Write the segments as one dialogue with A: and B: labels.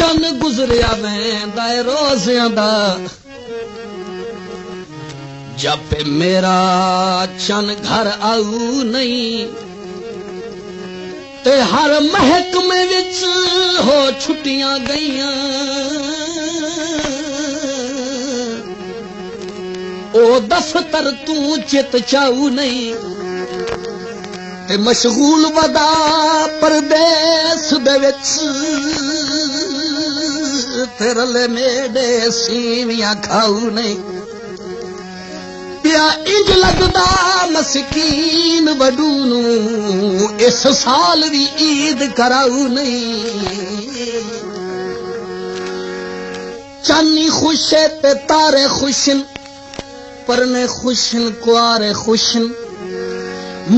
A: چن گزریا ویندا روزیاں دا جب میرا چن گھر آؤ نہیں تے ہر محکمے وچ ہو چھٹیاں گئیاں او دفتر تو چت چاؤ نہیں تے مشغول ودا پردیس دے وچ تے رلے میڈے سیویاں کھاؤ نہیں پیا انج لگدا مسکین وڈو نو اس سال بھی عید کراؤ نہیں چانی خوشے تے تارے خوشن پرنے خوشن کوارے خوشن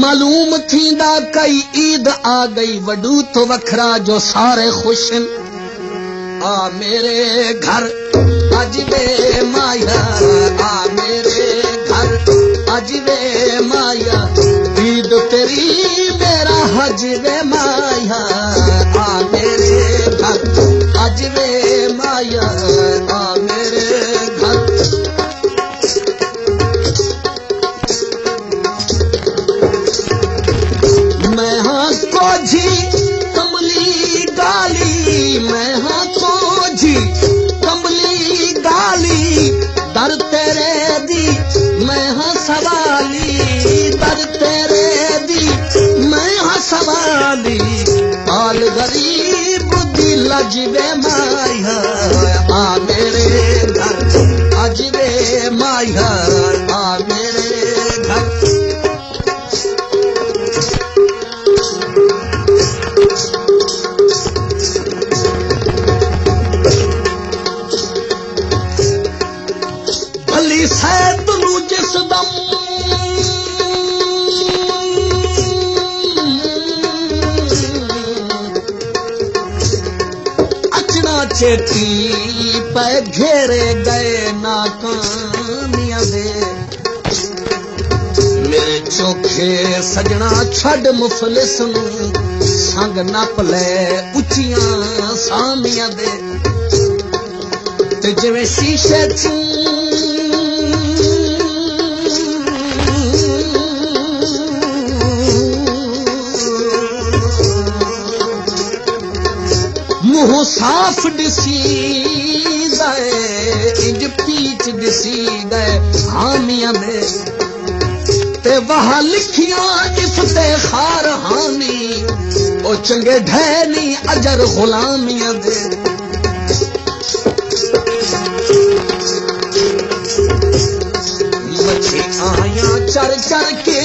A: معلوم تھیندا کئی عید آ گئی وڈو تو وکھرا جو سارے خوشن آ میرے گھر اج وے مایا آ میرے گھر اج وے مایا عید تیری میرا حج وے مایا آ میرے گھر اج وے مایا آ میرے گھر میں ہاں کو جی کملی گالی میں ہاں کو جی کملی گالی در تیرے دی میں ہاں سوالی در تیرے دی میں ہاں سوالی آل غریب دی لج وے مایا آ میرے گھر اج وے مایا آ میرے گھر سید نو جس دم اچنا چیتی پہ گھیرے گئے ناکامیاں دے میرے چوکھے سجنا چھڈ مفلس نو سنگ نپ لے اچیاں سامیاں دے تے جویں شیشے چوں منہ صاف ڈسی گئے انج پیچ ڈسی گئے حامیاں دے تے وہاں لکھیاں افتخار حامی او چنگے ڈھینی اجر غلامیاں دے مچھی آیاں چر چر کے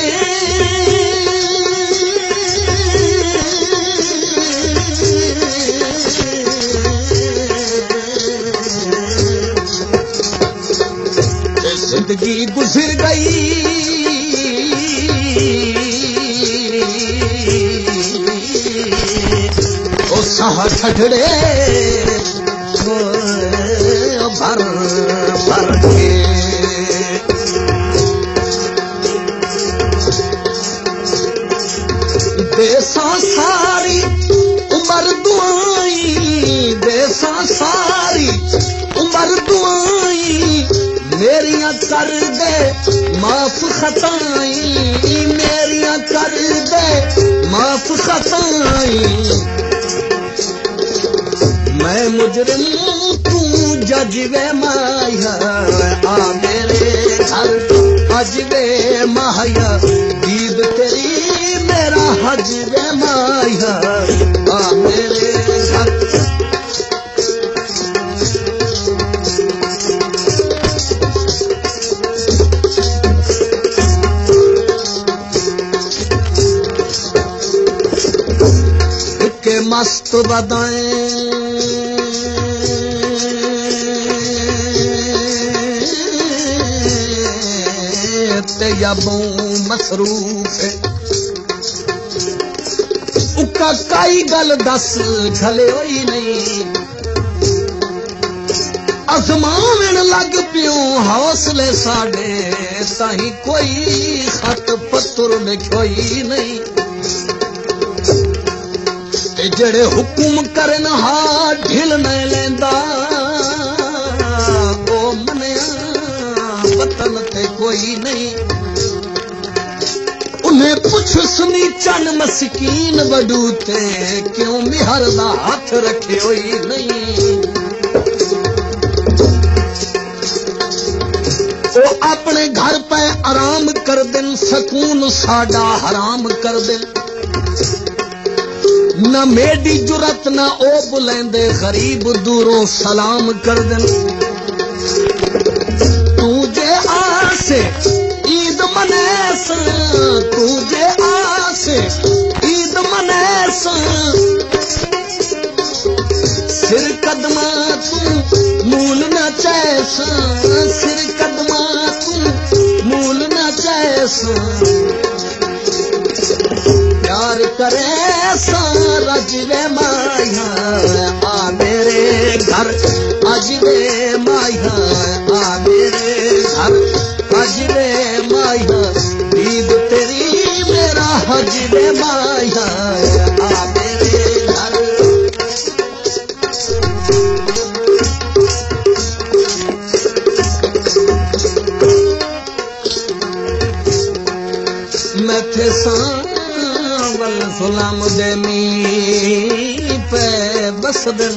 A: زندگی گزر گئی او سہ ٹھڑے بھر بھر کے دیساں ساری عمر دعائیں دیساں ساری عمر دعائیں میریاں کر دے معاف خطائیں میریاں کر دے معاف خطائیں میں مجرم تو جج وے مایا آ میرے گھر اج وے مایا عید تیری میرا حج وے مایا آ میرے گھر مست بدائیں تے یابوں مصروف اکا کئی گل دس گھلے ہوئی نہیں ازماون لگ پیوں حوصلے ساڈے تاہیں کوئی خط پتر لکھوئی نہیں تے جڑے حکم کرن ہا ڈھل نہ لیندا او منیا وطن تے کوئی نہیں انہیں پوچھ سنی چن مسکین وڈو تے کیوں مہر دا ہاتھ رکھے ہوئی نہیں وہ اپنے گھر پہ آرام کر دن سکون ساڈا حرام کر دن نہ میڈی جرت نہ او بلندے غریب دوروں سلام کر دن تجھے آسے عید منیس تجھے آسے عید منیس سر قدمہ تو مول نہ چیس سر قدمہ تو مول نہ چیس پیار کرے سارا جوے مایا آ میرے گھر اجوے مایا آ میرے گھر اجوے مایا عید تیری میرا حجوے مایا آ میرے گھر میں تھے سانول سلام دے می پہ بس دن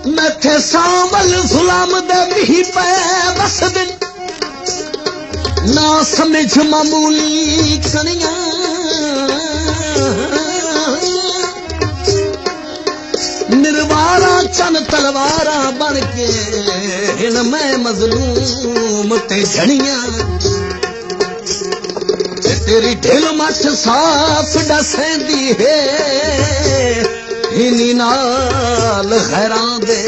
A: میں تھے سانول سلام دے می پہ بس دن نہ سمجھ معمولی کنیاں نروارا چن تلوارا بن کے ہن میں مظلوم تے جھڑیاں تیری ڈھل مٹھ صاف ڈسیندی ہے ہنی نال خیراں دے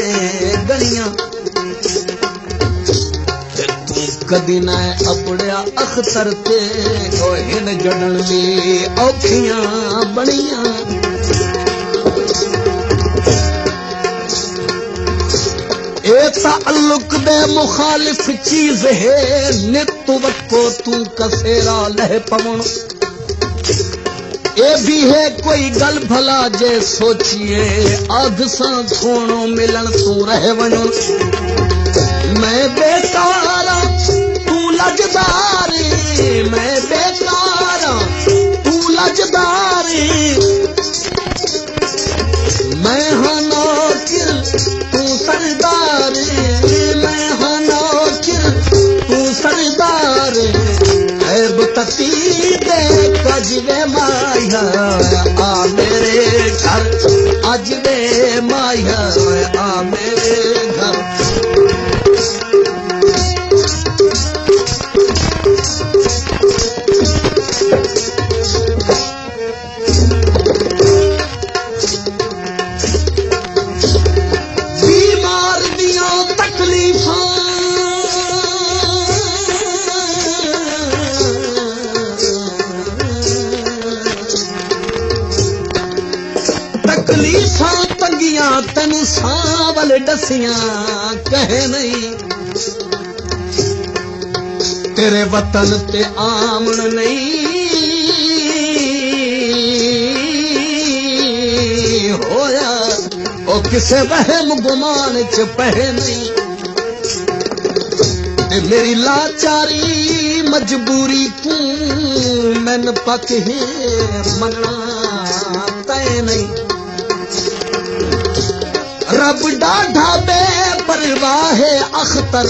A: گلیاں تو کدی نہ اپڑیا اختر تے او ہن جڑن وی اوکھیاں بنیاں اے تعلق دے مخالف چیز ہے نت وقو تو کسیرا لہ پون اے بھی ہے کوئی گل بھلا جے سوچیے آدھ ساں تھوڑوں ملن تو رہ ونوں میں بیکارا تو لجداری میں بیکارا تو لجداری میں ہاں نوکر تو سردار میں ہاں نوکر تو سردار عیب تتی دے کجوے مایا آ میرے گھر اجوے مایا آ میرے گھر تکلیفاں تنگیاں تین ساول ڈسیاں کہے نہیں تیرے وطن تے آمن نہیں ہویا او کسے وہم گمان چ پہ نہیں تے میری لاچاری مجبوری تو مین پک ہے مننا تے نہیں رب ڈاڈھا بے پرواہ اختر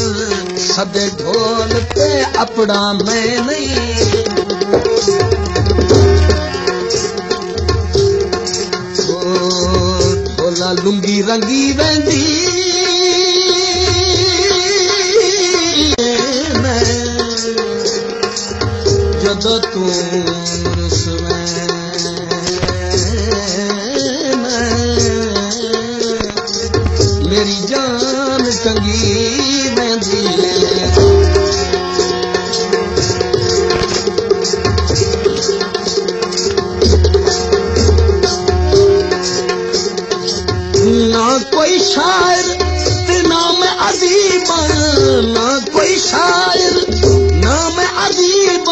A: سدے ڈھول تے اپڑا میں نہیں ڈھولا لنگی رنگی ویندی جدو میری جان ٹنگی ویندی نہ کوئی شاعر نام ادیب نہ کوئی شاعر نام ادیب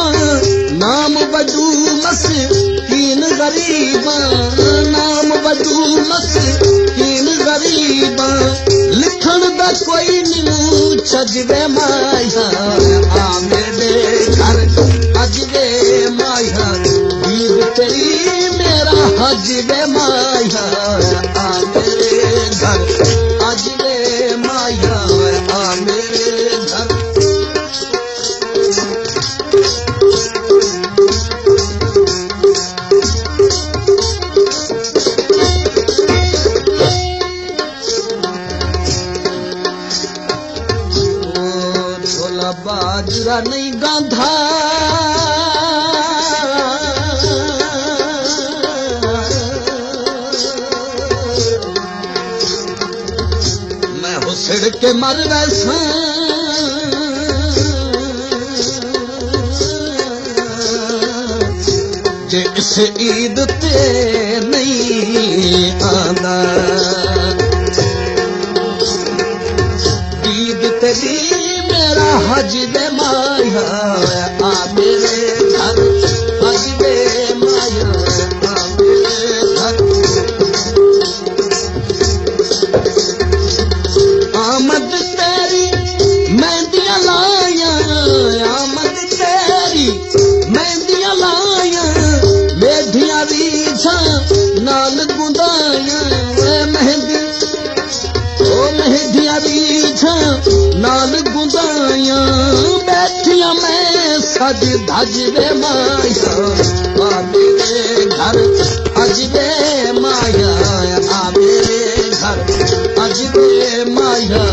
A: نام وجو مسکین غریباں نام وجو مسکین غریباں لکھن دا کوئی نہیں چج وے مایا آ میرے گھر اج وے مایا عید تیری میرا حج وے مایا آ میرے گھر اج وے مایا آ میرے گھر باجرا نہیں گاندھا میں ہسڑ کے مر ویسا جے اس عید تے نہیں آندا عید تیری میرا حج دے مایا آ میرے گھر حج دے مایا آ میرے گھر آمد تیری مہندیاں لایا آمد تیری مہندیاں لایا میڈیاں ریجھاں نال گندایا مہندی او مہندیاں ریجھاں نال گندایا بیٹھیاں میں سج دھج وے مایا آ میرے گھر اج وے مایا آ میرے گھر اج وے مایا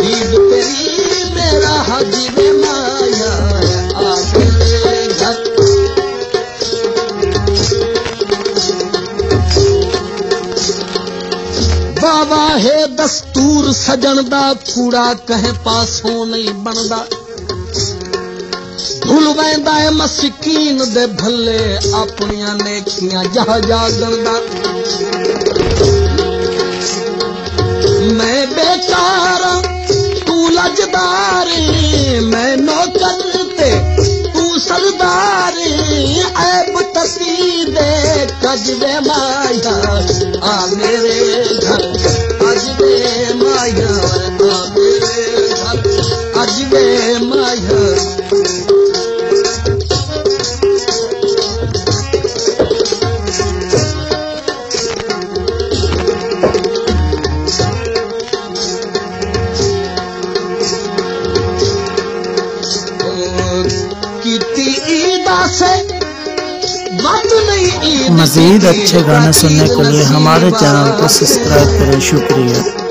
A: عید تیری میرا حج وے مایا آ میرے گھر بابا ہے دستور سجن دا کوڑا کہیں پاسوں نہیں بندا بھول ویندا ہے مسکین دے بھلے اپنیاں نیکیاں جا جاگندا میں بیکار تو لجدار میں نوکر تے تو سردار عیب تسی دے کج وے مایا آ میرے گھر اج وے مایا آ میرے گھر اج وے مایا
B: مزید اچھے گانے سننے کے لیے ہمارے چینل کو سبسکرائب کریں. شکریہ.